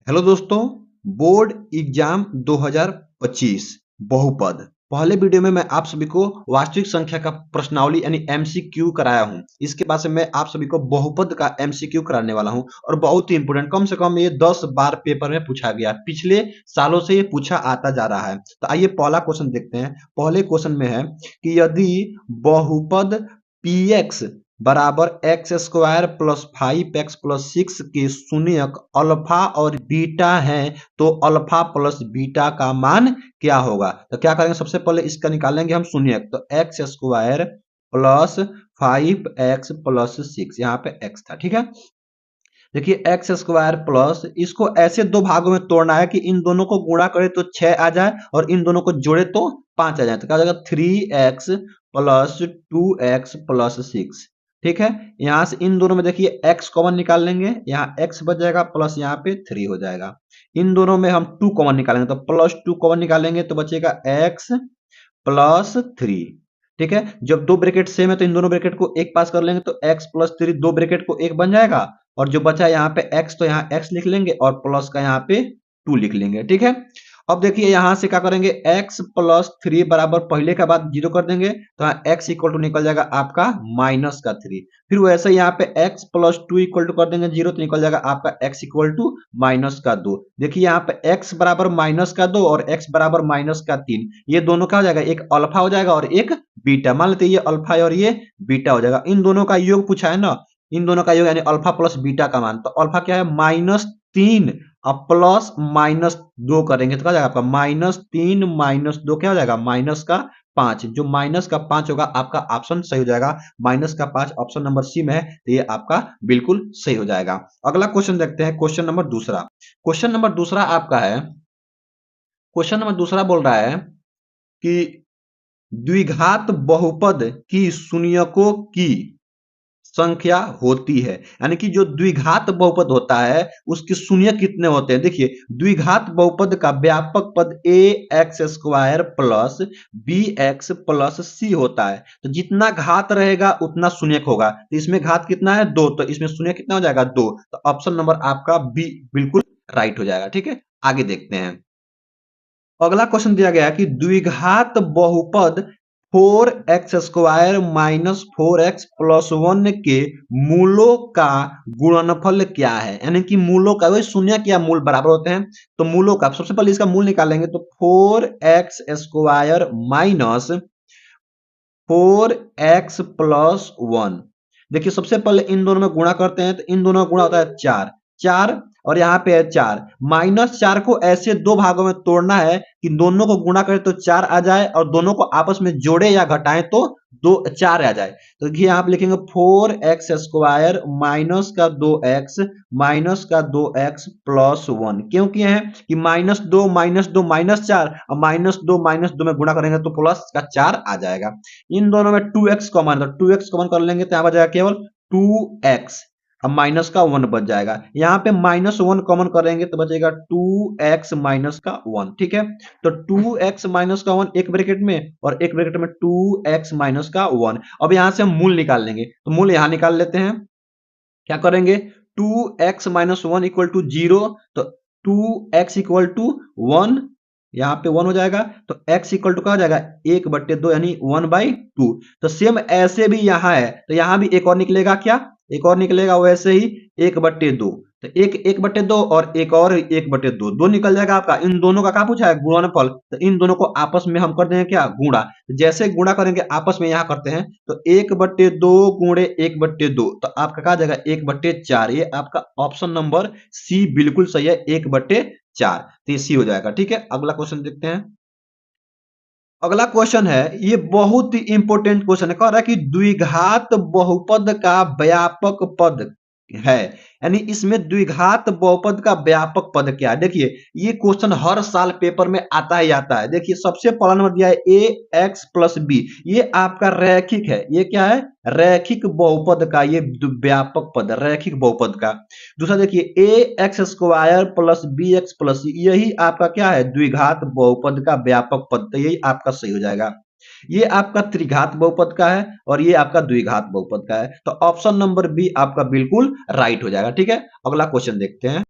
Hello दोस्तों, board exam 2025 बहुपद। पहले वीडियो में मैं आप सभी को वास्तविक संख्या का प्रश्नावली यानी एमसीक्यू कराया हूं। इसके बाद से मैं आप सभी को बहुपद का एमसीक्यू कराने वाला हूं और बहुत ही इंपोर्टेंट, कम से कम ये 10 बार पेपर में पूछा गया। पिछले सालों से ये पूछा आता जा रहा है। तो आइए पहला क्वेश्चन देखते हैं। पहले क्वेश्चन में है कि यदि बहुपद px बराबर x square plus 5x plus 6 के शून्यक अल्फा और बीटा है तो अल्फा प्लस बीटा का मान क्या होगा। तो क्या करेंगे, सबसे पहले इसका निकालेंगे हम शून्यक। तो x square plus 5x plus 6, यहाँ पे x था, ठीक है। देखिए एक्स स्क्वायर प्लस, इसको ऐसे दो भागों में तोड़ना है कि इन दोनों को गुणा करे तो 6 आ जाए और इन दोनों को जोड़े तो 5 आ जाए। तो क्या हो जाएगा 3x प्लस 2x प्लस 6, ठीक है। यहां से इन दोनों में देखिए x कॉमन निकाल लेंगे, यहाँ x बच जाएगा प्लस यहाँ पे 3 हो जाएगा। इन दोनों में हम 2 कॉमन निकालेंगे तो प्लस 2 कॉमन निकालेंगे तो बचेगा x प्लस 3, ठीक है। जब दो ब्रैकेट सेम है तो इन दोनों ब्रैकेट को एक पास कर लेंगे तो x प्लस 3 दो ब्रैकेट को एक बन जाएगा और जो बचा यहाँ पे x तो यहाँ x लिख लेंगे और प्लस का यहाँ पे 2 लिख लेंगे, ठीक है। अब देखिए यहां से क्या करेंगे, x प्लस 3 बराबर पहले का बात जीरो कर देंगे तो यहाँ x इक्वल टू निकल जाएगा आपका माइनस का 3। फिर वैसे यहाँ पे x प्लस 2 इक्वल टू कर देंगे जीरो तो निकल जाएगा आपका x इक्वल टू माइनस का 2। देखिए यहाँ पे x बराबर माइनस का 2 और x बराबर माइनस का 3, ये दोनों क्या हो जाएगा, एक अल्फा हो जाएगा और एक बीटा। मान लेते ये अल्फा है और ये बीटा हो जाएगा। इन दोनों का योग पूछा है ना, इन दोनों का योग यानी अल्फा प्लस बीटा का मान। तो अल्फा क्या है -3 अब प्लस -2 करेंगे तो क्या हो जाएगा आपका -3 -2 क्या हो जाएगा -5। जो -5 होगा आपका ऑप्शन सही हो जाएगा। -5 ऑप्शन नंबर सी में है तो ये आपका बिल्कुल सही हो जाएगा। अगला क्वेश्चन देखते हैं, क्वेश्चन नंबर दूसरा। क्वेश्चन नंबर दूसरा आपका है, क्वेश्चन नंबर दूसरा बोल रहा है कि द्विघात बहुपद की शून्यकों की संख्या होती है, यानी कि जो द्विघात बहुपद होता है उसके शून्य कितने होते हैं। देखिए द्विघात बहुपद का व्यापक पद a x square plus b x plus c होता है। तो जितना घात रहेगा उतना शून्य होगा। तो इसमें घात कितना है 2, तो इसमें शून्य कितना हो जाएगा 2। तो ऑप्शन नंबर आपका बी बिल्कुल राइट हो जाएगा, ठीक है। आगे देखते हैं। अगला क्वेश्चन दिया गया है कि द्विघात बहुपद 4x square minus 4x plus 1 के मूलों का गुणनफल क्या है, यानी कि मूलों का, वही शून्य क्या मूल बराबर होते हैं तो मूलों का सबसे पहले इसका मूल निकालेंगे तो 4x square minus 4x plus 1। देखिए सबसे पहले इन दोनों में गुणा करते हैं तो इन दोनों में गुणा होता है 4 4 और यहाँ पे है 4। -4 को ऐसे दो भागों में तोड़ना है कि दोनों को गुणा करें तो 4 आ जाए और दोनों को आपस में जोड़े या घटाएं तो 4 आ जाए। तो देखिए यहाँ पे लिखेंगे 4x स्क्वायर माइनस का 2x माइनस का 2x प्लस 1। क्यों किए हैं कि -2 -4 और -2 में गुणा करेंगे तो प्लस का 4 आ जाएगा। इन दोनों में 2x कॉमन, तो 2x कॉमन कर लेंगे तो यहाँ बच जाएगा केवल 2x, अब माइनस का 1 बच जाएगा। यहाँ पे -1 कॉमन करेंगे तो बचेगा 2x माइनस का 1, ठीक है। तो 2x माइनस का 1 एक ब्रैकेट में और एक ब्रैकेट में 2x माइनस का 1। अब यहाँ से हम मूल निकाल लेंगे तो मूल यहाँ निकाल लेते हैं। क्या करेंगे 2x माइनस 1 इक्वल टू 0, तो 2x इक्वल टू 1, यहाँ पे 1 हो जाएगा तो x इक्वल टू क्या हो जाएगा 1/2 यानी 1/2। तो सेम ऐसे भी यहाँ है तो यहाँ भी एक और निकलेगा, क्या एक और निकलेगा वैसे ही 1/2। तो 1/2 और एक और 1/2, दो निकल जाएगा आपका। इन दोनों का क्या पूछा है गुणनफल, तो इन दोनों को आपस में हम कर देंगे क्या गुणा। जैसे गुणा करेंगे आपस में यहाँ करते हैं तो 1/2 गुणे 1/2 तो आपका क्या जाएगा 1/4। ये आपका ऑप्शन नंबर सी बिल्कुल सही है, 1/4 तो ये सी हो जाएगा, ठीक है। अगला क्वेश्चन देखते हैं। अगला क्वेश्चन है, ये बहुत ही इंपॉर्टेंट क्वेश्चन है। कह रहा है कि द्विघात बहुपद का व्यापक पद है, यानी इसमें द्विघात बहुपद का व्यापक पद क्या है। देखिए ये क्वेश्चन हर साल पेपर में आता ही आता है। देखिए सबसे पहला नंबर दिया है ए एक्स प्लस बी, ये आपका रैखिक है। ये क्या है रैखिक बहुपद का ये व्यापक पद, रैखिक बहुपद का। दूसरा देखिए a x square plus b x plus c, यही आपका क्या है द्विघात बहुपद का व्यापक पद, तो यही आपका सही हो जाएगा। ये आपका त्रिघात बहुपद का है और ये आपका द्विघात बहुपद का है, तो ऑप्शन नंबर बी आपका बिल्कुल राइट हो जाएगा, ठीक है। अगला क्वेश्चन देखते हैं।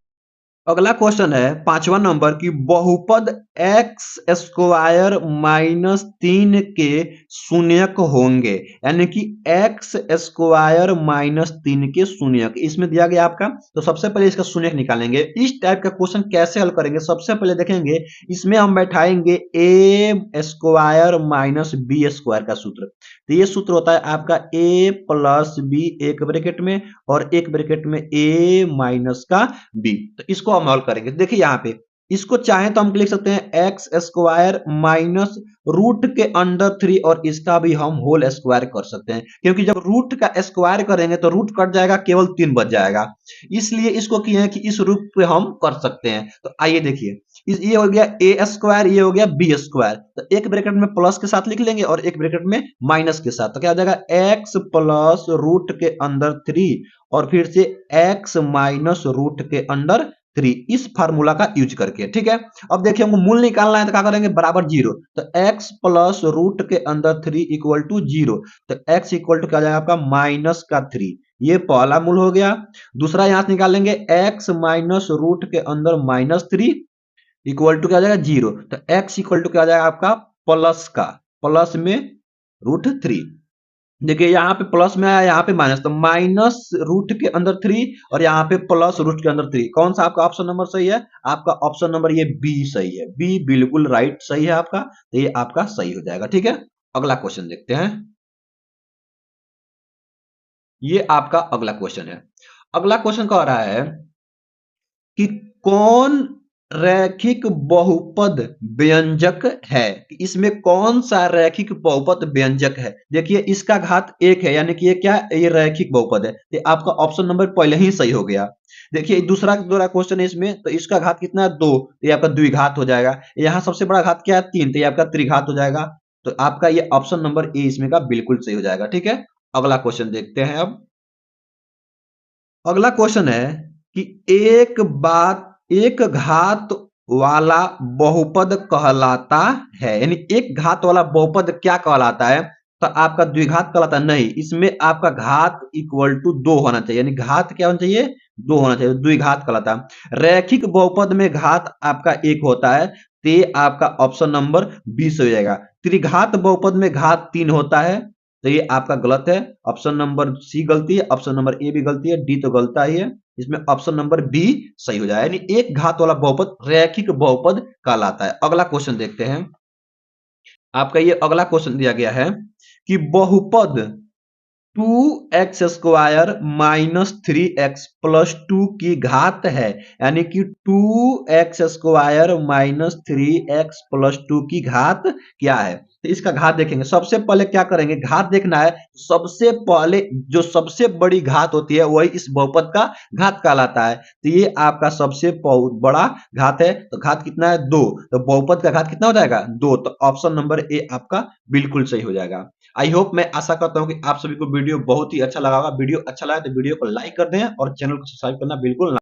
अगला क्वेश्चन है 5वां नंबर की बहुपद एक्स स्क्वायर माइनस 3 के शून्यक होंगे, यानी कि एक्स स्क्वायर माइनस 3 के शून्यक इसमें दिया गया आपका। तो सबसे पहले इसका शून्यक निकालेंगे। इस टाइप का क्वेश्चन कैसे हल करेंगे, सबसे पहले देखेंगे इसमें हम बैठाएंगे ए स्क्वायर माइनस बी स्क्वायर का सूत्र। तो ये सूत्र होता है आपका ए प्लस बी एक ब्रैकेट में और एक ब्रैकेट में ए माइनस का बी। तो इसको हम हल करेंगे। देखिए यहाँ पे इसको चाहे तो हम लिख सकते हैं एक्स स्क्वायर माइनस रूट के अंडर 3 और इसका भी हम होल स्क्वायर कर सकते हैं, क्योंकि जब रूट का स्क्वायर करेंगे तो रूट कट जाएगा, केवल 3 बच जाएगा। इसलिए इसको किए हैं कि इस रूप पे हम कर सकते हैं। तो आइए देखिए ये हो गया ए स्क्वायर, ये हो गया बी स्क्वायर। तो एक ब्रैकेट में प्लस के साथ लिख लेंगे और एक ब्रैकेट में माइनस के साथ। तो क्या हो जाएगा एक्स प्लस रूट के अंदर 3 और फिर से x माइनस रूट के अंडर 3, इस फार्मूला का यूज करके। ठीक है, अब देखिए हमको मूल निकालना है तो क्या करेंगे बराबर 0। तो x प्लस रूट के अंदर 3 इक्वल टू 0। तो x इक्वल टू क्या जाएगा आपका माइनस का 3, ये पहला मूल हो गया। दूसरा यहां से निकालेंगे x माइनस रूट के अंदर माइनस 3 इक्वल टू क्या जाएगा 0। तो x इक्वल टू क्या जाएगा आपका प्लस का, प्लस में रूट 3। देखिए यहाँ पे प्लस में आया, यहाँ पे माइनस, तो माइनस रूट के अंदर 3 और यहाँ पे प्लस रूट के अंदर 3। कौन सा आपका ऑप्शन नंबर सही है? आपका ऑप्शन नंबर ये बी सही है। बी बिल्कुल राइट सही है आपका, तो ये आपका सही हो जाएगा। ठीक है, अगला क्वेश्चन देखते हैं। ये आपका अगला क्वेश्चन है। अगला क्वेश्चन कह रहा है कि कौन रैखिक बहुपद व्यंजक है, इसमें कौन सा रैखिक बहुपद व्यंजक है। देखिए इसका घात 1 है, यानी कि ये क्या, ये रैखिक बहुपद है। तो आपका ऑप्शन नंबर पहले ही सही हो गया। देखिए दूसरा क्वेश्चन है इसमें, तो इसका घात कितना है 2, तो ये आपका द्विघात हो जाएगा। यहाँ सबसे बड़ा घात क्या है 3, तो ये आपका त्रिघात हो जाएगा। तो आपका ये ऑप्शन नंबर ए इसमें का बिल्कुल सही हो जाएगा। ठीक है, अगला क्वेश्चन देखते हैं। अब अगला क्वेश्चन है कि एक घात वाला बहुपद कहलाता है, यानी एक घात वाला बहुपद क्या कहलाता है, तो आपका द्विघात कहलाता है। नहीं, इसमें आपका घात इक्वल टू 2 होना चाहिए, यानी घात क्या होना चाहिए 2 होना चाहिए, द्विघात कहलाता है। रैखिक बहुपद में घात आपका 1 होता है, ते आपका ऑप्शन नंबर 20 हो जाएगा। त्रिघात बहुपद में घात 3 होता है, तो ये आपका गलत है। ऑप्शन नंबर सी गलती है, ऑप्शन नंबर ए भी गलती है, डी तो गलता ही है। इसमें ऑप्शन नंबर बी सही हो जाएगा, यानी एक घात वाला बहुपद रैखिक बहुपद कहलाता है। अगला क्वेश्चन देखते हैं। आपका ये अगला क्वेश्चन दिया गया है कि बहुपद 2x square minus 3x plus 2 की घात है, यानी कि 2x square minus 3x plus 2 की घात क्या है। तो इसका घात देखेंगे। सबसे पहले क्या करेंगे, घात देखना है, सबसे पहले जो सबसे बड़ी घात होती है वही इस बहुपद का घात कहलाता है। तो ये आपका सबसे बड़ा घात है, तो घात कितना है 2, तो बहुपद का घात कितना हो जाएगा 2। तो ऑप्शन नंबर ए आपका बिल्कुल सही हो जाएगा। आई होप, मैं आशा करता हूं कि आप सभी को वीडियो बहुत ही अच्छा लगा होगा। वीडियो अच्छा लगा तो वीडियो को लाइक कर दें और चैनल को सब्सक्राइब करना बिल्कुल ना